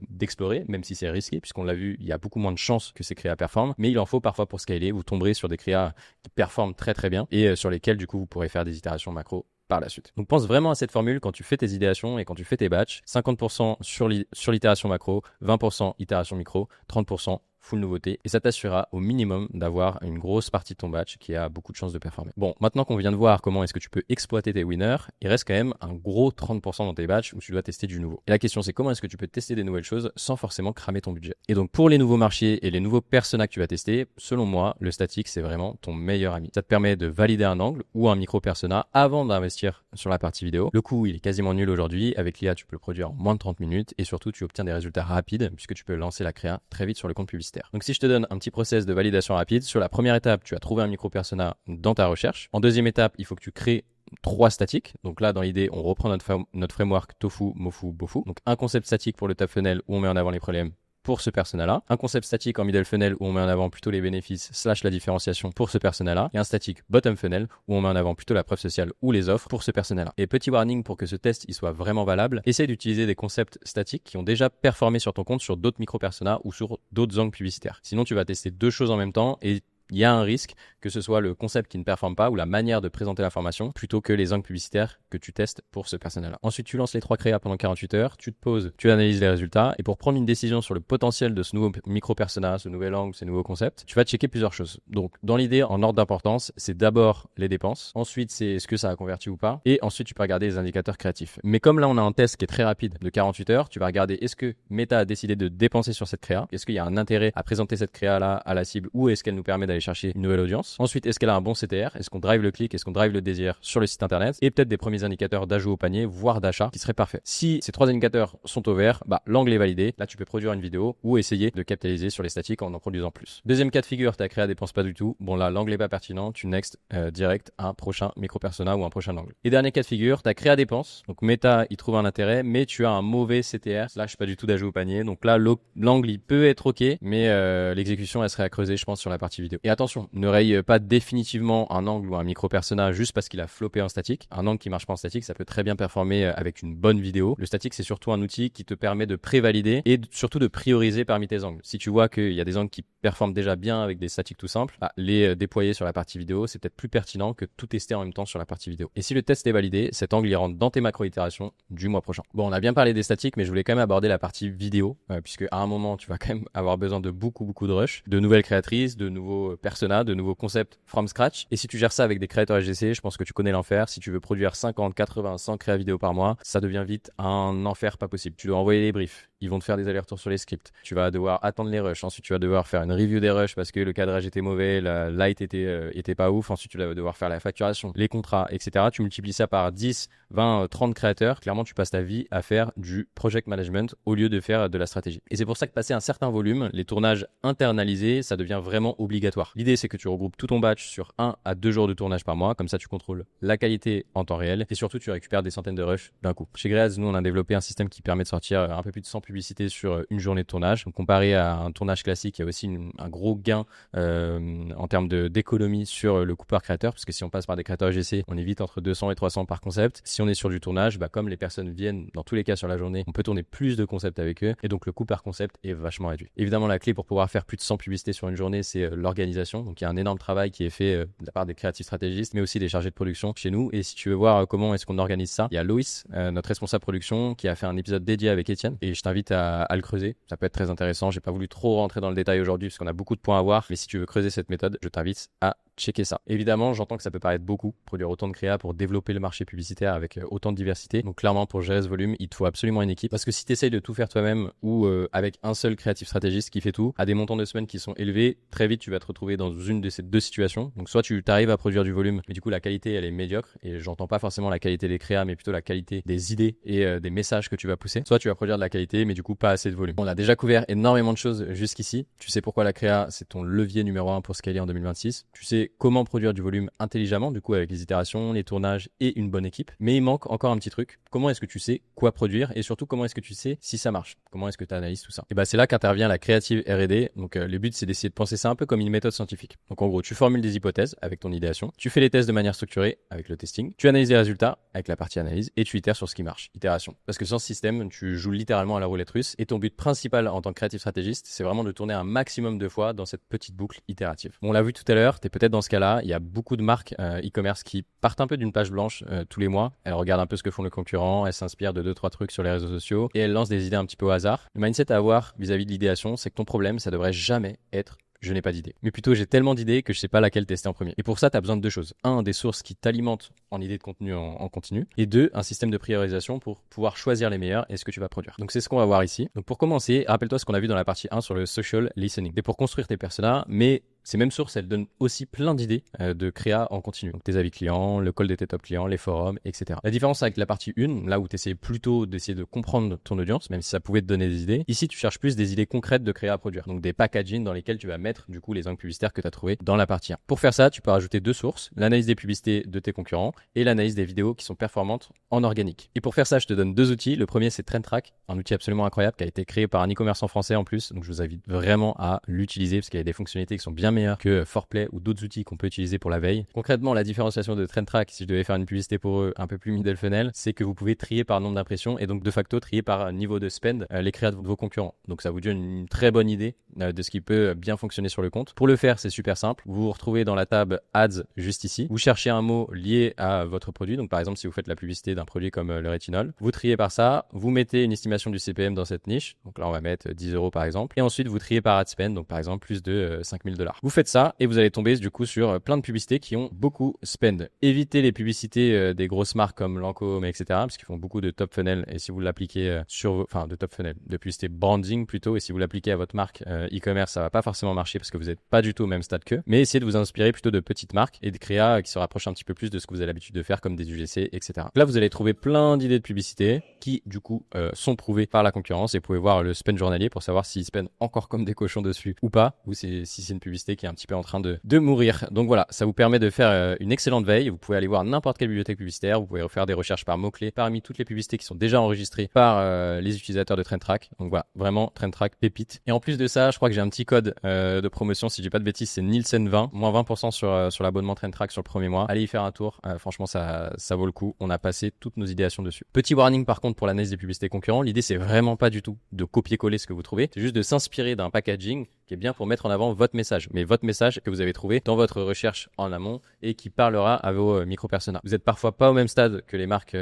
d'explorer, même si c'est risqué, puisqu'on l'a vu, il y a beaucoup moins de chances que ces créas performent, mais il en faut parfois pour scaler. Vous tomberez sur des créas qui performent très très bien et sur lesquels du coup vous pourrez faire des itérations macro par la suite. Donc pense vraiment à cette formule quand tu fais tes idéations et quand tu fais tes batchs. 50% sur l'itération macro, 20% itération micro, 30% full nouveauté et ça t'assurera au minimum d'avoir une grosse partie de ton batch qui a beaucoup de chances de performer. Bon, maintenant qu'on vient de voir comment est-ce que tu peux exploiter tes winners, il reste quand même un gros 30% dans tes batchs où tu dois tester du nouveau. Et la question c'est comment est-ce que tu peux tester des nouvelles choses sans forcément cramer ton budget. Et donc pour les nouveaux marchés et les nouveaux personas que tu vas tester, selon moi, le statique c'est vraiment ton meilleur ami. Ça te permet de valider un angle ou un micro persona avant d'investir sur la partie vidéo. Le coût il est quasiment nul aujourd'hui. Avec l'IA tu peux le produire en moins de 30 minutes et surtout tu obtiens des résultats rapides puisque tu peux lancer la créa très vite sur le compte publicitaire. Donc si je te donne un petit process de validation rapide, sur la première étape, tu as trouvé un micro persona dans ta recherche. En deuxième étape, il faut que tu crées 3 statiques. Donc là, dans l'idée, on reprend notre framework Tofu, Mofu, Bofu. Donc un concept statique pour le top funnel où on met en avant les problèmes pour ce persona-là, un concept statique en middle funnel où on met en avant plutôt les bénéfices / la différenciation pour ce persona-là, et un statique bottom funnel où on met en avant plutôt la preuve sociale ou les offres pour ce persona-là. Et petit warning pour que ce test il soit vraiment valable, essaye d'utiliser des concepts statiques qui ont déjà performé sur ton compte sur d'autres micro-personas ou sur d'autres angles publicitaires. Sinon, tu vas tester 2 choses en même temps et il y a un risque que ce soit le concept qui ne performe pas ou la manière de présenter l'information plutôt que les angles publicitaires que tu testes pour ce personnel-là. Ensuite, tu lances les 3 créas pendant 48 heures, tu te poses, tu analyses les résultats et pour prendre une décision sur le potentiel de ce nouveau micro-persona, ce nouvel angle, ces nouveaux concepts, tu vas checker plusieurs choses. Donc, dans l'idée, en ordre d'importance, c'est d'abord les dépenses. Ensuite, c'est est-ce que ça a converti ou pas. Et ensuite, tu peux regarder les indicateurs créatifs. Mais comme là, on a un test qui est très rapide de 48 heures, tu vas regarder est-ce que Meta a décidé de dépenser sur cette créa? Est-ce qu'il y a un intérêt à présenter cette créa-là à la cible ou est-ce qu'elle nous permet d'aller chercher une nouvelle audience. Ensuite, est-ce qu'elle a un bon CTR? Est-ce qu'on drive le clic? Est-ce qu'on drive le désir sur le site internet? Et peut-être des premiers indicateurs d'ajout au panier, voire d'achat, qui seraient parfaits. Si ces 3 indicateurs sont au vert, l'angle est validé. Là, tu peux produire une vidéo ou essayer de capitaliser sur les statiques en produisant plus. Deuxième cas de figure, ta créa dépense pas du tout. Bon là, l'angle est pas pertinent. Tu next direct un prochain micro-persona ou un prochain angle. Et dernier cas de figure, ta créa dépense. Donc Meta, il trouve un intérêt, mais tu as un mauvais CTR, / pas du tout d'ajout au panier. Donc là, l'angle, il peut être ok, mais l'exécution, elle serait à creuser, je pense, sur la partie vidéo. Et attention, ne raye pas définitivement un angle ou un micro-persona juste parce qu'il a floppé en statique. Un angle qui marche pas en statique, ça peut très bien performer avec une bonne vidéo. Le statique, c'est surtout un outil qui te permet de prévalider et surtout de prioriser parmi tes angles. Si tu vois qu'il y a des angles qui performent déjà bien avec des statiques tout simples, les déployer sur la partie vidéo, c'est peut-être plus pertinent que tout tester en même temps sur la partie vidéo. Et si le test est validé, cet angle il rentre dans tes macro-itérations du mois prochain. Bon, on a bien parlé des statiques, mais je voulais quand même aborder la partie vidéo, puisque à un moment, tu vas quand même avoir besoin de beaucoup de rush, de nouvelles créatrices, de nouveaux personas, de nouveaux concepts from scratch. Et si tu gères ça avec des créateurs SGC, je pense que tu connais l'enfer. Si tu veux produire 50, 80, 100 créas vidéo par mois, ça devient vite un enfer pas possible. Tu dois envoyer les briefs. Ils vont te faire des allers-retours sur les scripts. Tu vas devoir attendre les rushs. Ensuite, tu vas devoir faire une review des rushs parce que le cadrage était mauvais, la light était pas ouf. Ensuite, tu vas devoir faire la facturation, les contrats, etc. Tu multiplies ça par 10, 20, 30 créateurs. Clairement, tu passes ta vie à faire du project management au lieu de faire de la stratégie. Et c'est pour ça que passer un certain volume, les tournages internalisés, ça devient vraiment obligatoire. L'idée, c'est que tu regroupes tout ton batch sur 1 à 2 jours de tournage par mois. Comme ça, tu contrôles la qualité en temps réel et surtout, tu récupères des centaines de rushs d'un coup. Chez Greaz, nous, on a développé un système qui permet de sortir un peu plus de 100 publicités sur une journée de tournage. Donc, comparé à un tournage classique, il y a aussi un gros gain en termes d'économie sur le coût par créateur, parce que si on passe par des créateurs GC, on est vite entre 200 et 300 par concept. Si on est sur du tournage, comme les personnes viennent dans tous les cas sur la journée, on peut tourner plus de concepts avec eux et donc le coût par concept est vachement réduit. Évidemment, la clé pour pouvoir faire plus de 100 publicités sur une journée, c'est l'organisation. Donc, il y a un énorme travail qui est fait de la part des créatifs stratégistes, mais aussi des chargés de production chez nous. Et si tu veux voir comment est-ce qu'on organise ça, il y a Loïs, notre responsable production, qui a fait un épisode dédié avec Étienne et je t'invite à le creuser. Ça peut être très intéressant. J'ai pas voulu trop rentrer dans le détail aujourd'hui parce qu'on a beaucoup de points à voir, mais si tu veux creuser cette méthode, je t'invite à checker ça. Évidemment, j'entends que ça peut paraître beaucoup, produire autant de créa pour développer le marché publicitaire avec autant de diversité. Donc clairement, pour gérer ce volume, il te faut absolument une équipe. Parce que si tu essayes de tout faire toi-même ou avec un seul créatif stratégiste qui fait tout, à des montants de semaines qui sont élevés, très vite, tu vas te retrouver dans une de ces deux situations. Donc soit tu arrives à produire du volume, mais du coup, la qualité, elle est médiocre. Et j'entends pas forcément la qualité des créas, mais plutôt la qualité des idées et des messages que tu vas pousser. Soit tu vas produire de la qualité, mais du coup, pas assez de volume. On a déjà couvert énormément de choses jusqu'ici. Tu sais pourquoi la créa, c'est ton levier numéro 1 pour scaler en 2026. Tu sais comment produire du volume intelligemment, du coup avec les itérations, les tournages et une bonne équipe. Mais il manque encore un petit truc. Comment est-ce que tu sais quoi produire et surtout comment est-ce que tu sais si ça marche? Comment est-ce que tu analyses tout ça? Et c'est là qu'intervient la créative R&D. Donc le but c'est d'essayer de penser ça un peu comme une méthode scientifique. Donc en gros, tu formules des hypothèses avec ton idéation, tu fais les tests de manière structurée avec le testing, tu analyses les résultats avec la partie analyse et tu itères sur ce qui marche. Itération. Parce que sans ce système, tu joues littéralement à la roulette russe et ton but principal en tant que créatif stratégiste, c'est vraiment de tourner un maximum de fois dans cette petite boucle itérative. Bon, on l'a vu tout à l'heure, tu es peut-être dans ce cas-là, il y a beaucoup de marques e-commerce qui partent un peu d'une page blanche tous les mois. Elles regardent un peu ce que font les concurrents, elles s'inspirent de 2-3 trucs sur les réseaux sociaux et elles lancent des idées un petit peu au hasard. Le mindset à avoir vis-à-vis de l'idéation, c'est que ton problème, ça devrait jamais être je n'ai pas d'idée. Mais plutôt, j'ai tellement d'idées que je sais pas laquelle tester en premier. Et pour ça, tu as besoin de deux choses. Un, des sources qui t'alimentent en idées de contenu en continu. Et deux, un système de priorisation pour pouvoir choisir les meilleurs et ce que tu vas produire. Donc, c'est ce qu'on va voir ici. Donc, pour commencer, rappelle-toi ce qu'on a vu dans la partie 1 sur le social listening. C'est pour construire tes personas, mais ces mêmes sources, elles donnent aussi plein d'idées de créa en continu. Donc tes avis clients, le call de tes top clients, les forums, etc. La différence avec la partie 1, là où tu essayes plutôt d'essayer de comprendre ton audience, même si ça pouvait te donner des idées, ici tu cherches plus des idées concrètes de créa à produire. Donc des packaging dans lesquels tu vas mettre du coup les angles publicitaires que tu as trouvés dans la partie 1. Pour faire ça, tu peux rajouter deux sources, l'analyse des publicités de tes concurrents et l'analyse des vidéos qui sont performantes en organique. Et pour faire ça, je te donne deux outils. Le premier, c'est TrendTrack, un outil absolument incroyable qui a été créé par un e-commerçant français en plus. Donc je vous invite vraiment à l'utiliser parce qu'il y a des fonctionnalités qui sont bien meilleures que Foreplay ou d'autres outils qu'on peut utiliser pour la veille. Concrètement, la différenciation de TrendTrack, si je devais faire une publicité pour eux un peu plus middle funnel, c'est que vous pouvez trier par nombre d'impressions et donc de facto trier par niveau de spend les créas de vos concurrents. Donc ça vous donne une très bonne idée de ce qui peut bien fonctionner sur le compte. Pour le faire, c'est super simple. Vous vous retrouvez dans la table Ads juste ici. Vous cherchez un mot lié à votre produit. Donc par exemple, si vous faites la publicité d'un produit comme le rétinol, vous triez par ça, vous mettez une estimation du CPM dans cette niche. Donc là, on va mettre 10 € par exemple. Et ensuite, vous triez par ad spend, donc par exemple plus de 5000 $. Vous faites ça et vous allez tomber du coup sur plein de publicités qui ont beaucoup spend. Évitez les publicités des grosses marques comme Lancôme, etc. parce qu'ils font beaucoup de top funnel. Et si vous l'appliquez de top funnel, de publicité branding plutôt, et si vous l'appliquez à votre marque e-commerce, ça va pas forcément marcher parce que vous n'êtes pas du tout au même stade qu'eux. Mais essayez de vous inspirer plutôt de petites marques et de créas qui se rapprochent un petit peu plus de ce que vous avez l'habitude de faire comme des UGC, etc. Là, vous allez trouver plein d'idées de publicité qui du coup sont prouvées par la concurrence et vous pouvez voir le spend journalier pour savoir s'ils spendent encore comme des cochons dessus ou pas, ou si c'est une publicité qui est un petit peu en train de mourir. Donc voilà, ça vous permet de faire une excellente veille. Vous pouvez aller voir n'importe quelle bibliothèque publicitaire, vous pouvez faire des recherches par mots-clés parmi toutes les publicités qui sont déjà enregistrées par les utilisateurs de TrendTrack. Donc voilà, vraiment TrendTrack pépite. Et en plus de ça, je crois que j'ai un petit code de promotion, si je dis pas de bêtises, c'est Nielsen 20, moins 20% sur l'abonnement TrendTrack sur le premier mois. Allez y faire un tour, franchement ça vaut le coup. On a passé toutes nos idéations dessus. Petit warning par contre pour l'analyse des publicités concurrents, l'idée c'est vraiment pas du tout de copier-coller ce que vous trouvez, c'est juste de s'inspirer d'un packaging qui est bien pour mettre en avant votre message, mais votre message que vous avez trouvé dans votre recherche en amont et qui parlera à vos micro-personas. Vous êtes parfois pas au même stade que les marques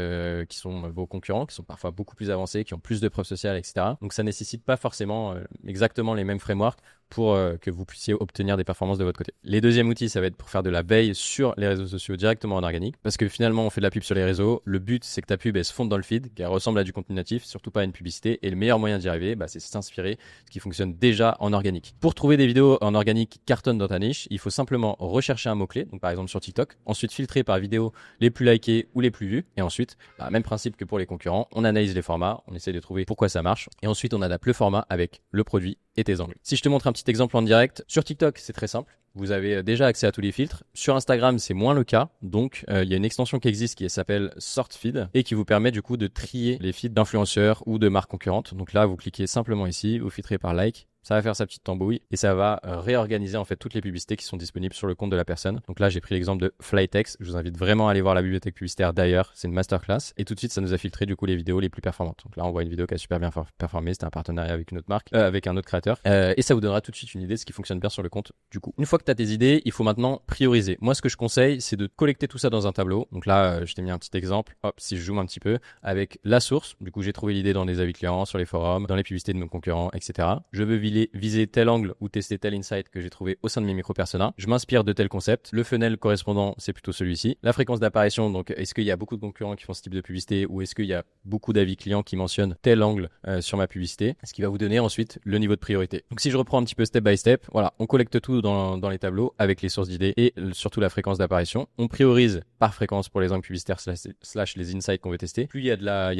qui sont vos concurrents, qui sont parfois beaucoup plus avancés, qui ont plus de preuves sociales, etc. Donc ça nécessite pas forcément exactement les mêmes frameworks pour que vous puissiez obtenir des performances de votre côté. Les deuxièmes outils, ça va être pour faire de la veille sur les réseaux sociaux directement en organique, parce que finalement on fait de la pub sur les réseaux, le but c'est que ta pub elle se fonde dans le feed, qu'elle ressemble à du contenu natif, surtout pas à une publicité, et le meilleur moyen d'y arriver, c'est s'inspirer ce qui fonctionne déjà en organique. Pour trouver des vidéos en organique qui cartonnent dans ta niche, il faut simplement rechercher un mot-clé, donc par exemple sur TikTok, ensuite filtrer par vidéo les plus likées ou les plus vues, et ensuite, même principe que pour les concurrents, on analyse les formats, on essaie de trouver pourquoi ça marche, et ensuite on adapte le format avec le produit et tes angles. Si je te montre un petit exemple en direct, sur TikTok, c'est très simple. Vous avez déjà accès à tous les filtres. Sur Instagram, c'est moins le cas. Donc, il y a une extension qui existe qui s'appelle Sort Feed et qui vous permet du coup de trier les feeds d'influenceurs ou de marques concurrentes. Donc là, vous cliquez simplement ici, vous filtrez par like. Ça va faire sa petite tambouille et ça va réorganiser en fait toutes les publicités qui sont disponibles sur le compte de la personne. Donc là, j'ai pris l'exemple de Flytex. Je vous invite vraiment à aller voir la bibliothèque publicitaire d'ailleurs. C'est une masterclass. Et tout de suite, ça nous a filtré du coup les vidéos les plus performantes. Donc là, on voit une vidéo qui a super bien performé. C'était un partenariat avec une autre marque, avec un autre créateur. Et ça vous donnera tout de suite une idée de ce qui fonctionne bien sur le compte du coup. Une fois que tu as tes idées, il faut maintenant prioriser. Moi, ce que je conseille, c'est de collecter tout ça dans un tableau. Donc là, je t'ai mis un petit exemple. Hop, si je zoome un petit peu avec la source. Du coup, j'ai trouvé l'idée dans des avis clients, sur les forums, dans les publicités de nos concurrents, etc. Je veux viser tel angle ou tester tel insight que j'ai trouvé au sein de mes micro-personas. Je m'inspire de tel concept. Le funnel correspondant, c'est plutôt celui-ci. La fréquence d'apparition, donc est-ce qu'il y a beaucoup de concurrents qui font ce type de publicité ou est-ce qu'il y a beaucoup d'avis clients qui mentionnent tel angle sur ma publicité, ce qui va vous donner ensuite le niveau de priorité. Donc si je reprends un petit peu step by step, voilà, on collecte tout dans les tableaux avec les sources d'idées et surtout la fréquence d'apparition. On priorise par fréquence pour les angles publicitaires slash les insights qu'on veut tester. Plus il y a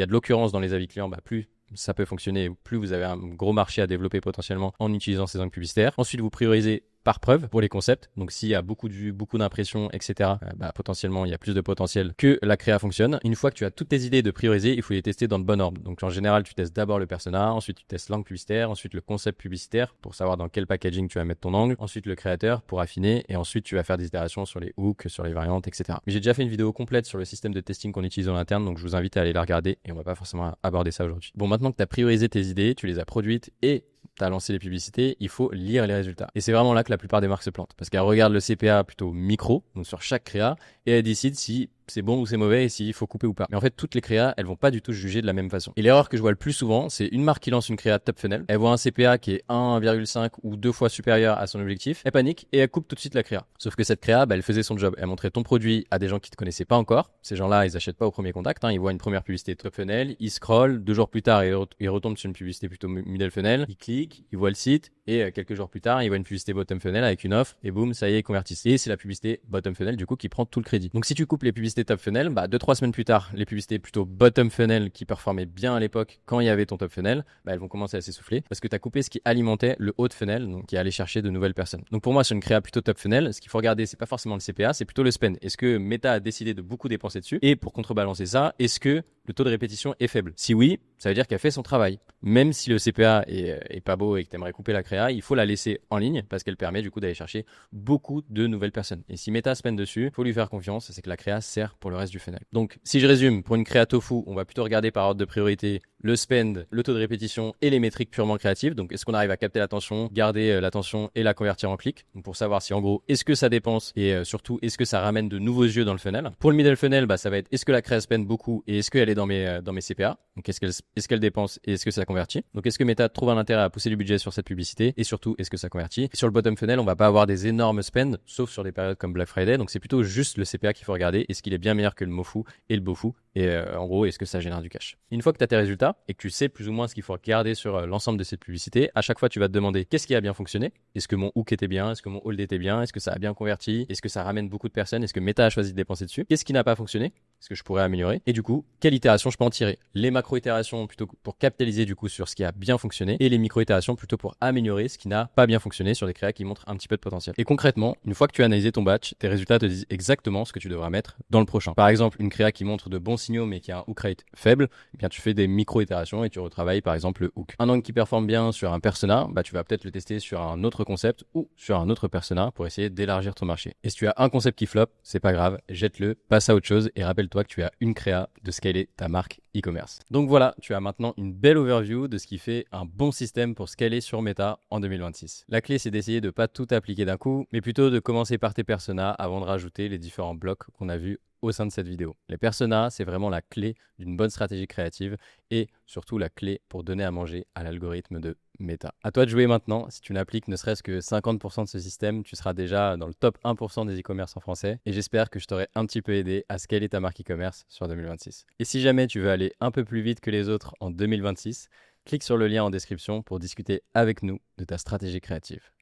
de l'occurrence dans les avis clients, plus ça peut fonctionner, plus vous avez un gros marché à développer potentiellement en utilisant ces angles publicitaires. Ensuite, vous priorisez par preuve pour les concepts. Donc s'il y a beaucoup d'impressions, etc., potentiellement il y a plus de potentiel que la créa fonctionne. Une fois que tu as toutes tes idées de prioriser, il faut les tester dans le bon ordre. Donc en général, tu testes d'abord le persona, ensuite tu testes l'angle publicitaire, ensuite le concept publicitaire pour savoir dans quel packaging tu vas mettre ton angle, ensuite le créateur pour affiner et ensuite tu vas faire des itérations sur les hooks, sur les variantes, etc. Mais j'ai déjà fait une vidéo complète sur le système de testing qu'on utilise en interne, donc je vous invite à aller la regarder et on va pas forcément aborder ça aujourd'hui. Bon, maintenant que tu as priorisé tes idées, tu les as produites et tu as lancé les publicités, il faut lire les résultats. Et c'est vraiment là que la plupart des marques se plantent. Parce qu'elles regardent le CPA plutôt micro, donc sur chaque créa, et elles décident si c'est bon ou c'est mauvais et s'il faut couper ou pas. Mais en fait, toutes les créas, elles vont pas du tout juger de la même façon. Et l'erreur que je vois le plus souvent, c'est une marque qui lance une créa top funnel, elle voit un CPA qui est 1,5 ou 2 fois supérieur à son objectif, elle panique et elle coupe tout de suite la créa. Sauf que cette créa, elle faisait son job. Elle montrait ton produit à des gens qui te connaissaient pas encore. Ces gens-là, ils achètent pas au premier contact, ils voient une première publicité top funnel, ils scrollent, 2 jours plus tard, ils retombent sur une publicité plutôt middle funnel, ils cliquent, ils voient le site et quelques jours plus tard, ils voient une publicité bottom funnel avec une offre et boum, ça y est, ils convertissent. Et c'est la publicité bottom funnel du coup qui prend tout le crédit. Donc si tu coupes les publicités top funnel, 2-3 semaines plus tard, les publicités plutôt bottom funnel qui performaient bien à l'époque quand il y avait ton top funnel, elles vont commencer à s'essouffler parce que tu as coupé ce qui alimentait le haut de funnel, donc qui allait chercher de nouvelles personnes. Donc pour moi, sur une créa plutôt top funnel, ce qu'il faut regarder, c'est pas forcément le CPA, c'est plutôt le spend. Est-ce que Meta a décidé de beaucoup dépenser dessus? Et pour contrebalancer ça, est-ce que le taux de répétition est faible? Si oui, ça veut dire qu'elle fait son travail. Même si le CPA est pas beau et que tu aimerais couper la créa, il faut la laisser en ligne parce qu'elle permet du coup d'aller chercher beaucoup de nouvelles personnes. Et si Meta spend dessus, faut lui faire confiance, c'est que la créa sert pour le reste du funnel. Donc si je résume, pour une créa tofu, on va plutôt regarder par ordre de priorité le spend, le taux de répétition et les métriques purement créatives. Donc, est-ce qu'on arrive à capter l'attention, garder l'attention et la convertir en clic. Donc, pour savoir si en gros, est-ce que ça dépense et surtout, est-ce que ça ramène de nouveaux yeux dans le funnel. Pour le middle funnel, ça va être est-ce que la créa spend beaucoup et est-ce qu'elle est dans mes CPA. Donc, est-ce qu'elle dépense et est-ce que ça convertit. Donc, est-ce que Meta trouve un intérêt à pousser du budget sur cette publicité et surtout, est-ce que ça convertit. Et sur le bottom funnel, on va pas avoir des énormes spends, sauf sur des périodes comme Black Friday. Donc, c'est plutôt juste le CPA qu'il faut regarder. Est-ce qu'il est bien meilleur que le MoFu et le BoFu. Et en gros, est-ce que ça génère du cash. Une fois que tu as tes résultats et que tu sais plus ou moins ce qu'il faut regarder sur l'ensemble de cette publicité, à chaque fois, tu vas te demander qu'est-ce qui a bien fonctionné. Est-ce que mon hook était bien. Est-ce que mon hold était bien. Est-ce que ça a bien converti. Est-ce que ça ramène beaucoup de personnes. Est-ce que Meta a choisi de dépenser dessus. Qu'est-ce qui n'a pas fonctionné. Est-ce que je pourrais améliorer. Et du coup, quelle itération je peux en tirer. Les macro-itérations plutôt pour capitaliser du coup sur ce qui a bien fonctionné et les micro-itérations plutôt pour améliorer ce qui n'a pas bien fonctionné sur des créas qui montrent un petit peu de potentiel. Et concrètement, une fois que tu as analysé ton batch, tes résultats te disent exactement ce que tu devras mettre dans le prochain. Par exemple, une créa qui montre de bons signaux mais qui a un hook rate faible, eh bien tu fais des micro-itérations et tu retravailles par exemple le hook. Un angle qui performe bien sur un persona, tu vas peut-être le tester sur un autre concept ou sur un autre persona pour essayer d'élargir ton marché. Et si tu as un concept qui flop, c'est pas grave, jette-le, passe à autre chose et rappelle-toi que tu as une créa de scaler ta marque e-commerce. Donc voilà, tu as maintenant une belle overview de ce qui fait un bon système pour scaler sur Meta en 2026. La clé, c'est d'essayer de pas tout appliquer d'un coup, mais plutôt de commencer par tes personas avant de rajouter les différents blocs qu'on a vus au sein de cette vidéo. Les personas, c'est vraiment la clé d'une bonne stratégie créative et surtout la clé pour donner à manger à l'algorithme de Meta. À toi de jouer maintenant. Si tu n'appliques ne serait-ce que 50% de ce système, tu seras déjà dans le top 1% des e-commerce en français et j'espère que je t'aurai un petit peu aidé à scaler ta marque e-commerce sur 2026. Et si jamais tu veux aller un peu plus vite que les autres en 2026, clique sur le lien en description pour discuter avec nous de ta stratégie créative.